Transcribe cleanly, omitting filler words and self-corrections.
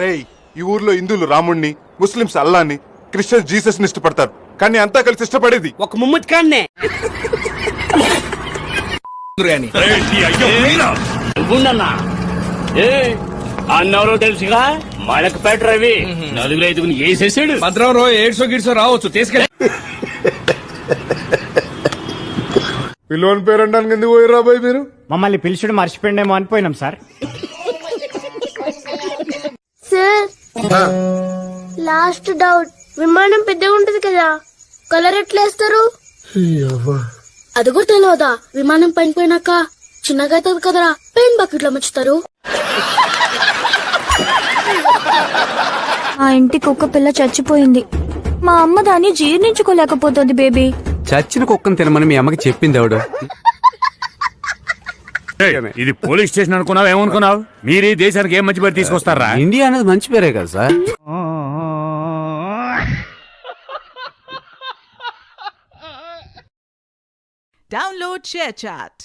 రేయ్, ఈ ఊర్లో హిందువులు రాముణ్ణి, ముస్లింస్ అల్లాని, క్రిస్టియన్స్ జీసస్ ని ఇష్టపడతారు. కానీ అంతా కలిసి ఇష్టపడేది ఒక ముమ్మటి కాన్నే. అన్నవరో తెలుసుగా మలకపేట రవి నలుగురు ఐదుగురు వేసేసాడు. భద్రం ఏడ్సో గిడ్సో రావచ్చు తీసుకెళ్ళి. పిల్లోని పేరు అనడానికి ఎందుకు పోయి రాబాయ్ మీరు? మమ్మల్ని పిలిచుడు మర్చిపోయిండేమో అనిపోయినాం సార్. సార్ లాస్ట్ డౌట్, విమానం పెద్దగా ఉంటది కదా, కలర్ ఎట్లా వేస్తారు? అది కూడా తెలియదా? విమానం పైన పోయినాక చిన్నగా అవుతుంది కదరా, పెయిన్ బకెట్ లో ముంచుతారు. ఆ ఇంటి కుక్క పిల్ల చచ్చిపోయింది. మా అమ్మ దాన్ని జీర్ణించుకోలేకపోతుంది బేబీ. చచ్చిన కుక్కను తినమని మీ అమ్మకి చెప్పింది ఎవడు? ఇది పోలీస్ స్టేషన్ అనుకున్నావు, ఏమనుకున్నావు? మీరు ఈ దేశానికి ఏం మంచి పేరు తీసుకొస్తారా? ఇండియా అనేది మంచి పేరే కదా సార్. Download ShareChat.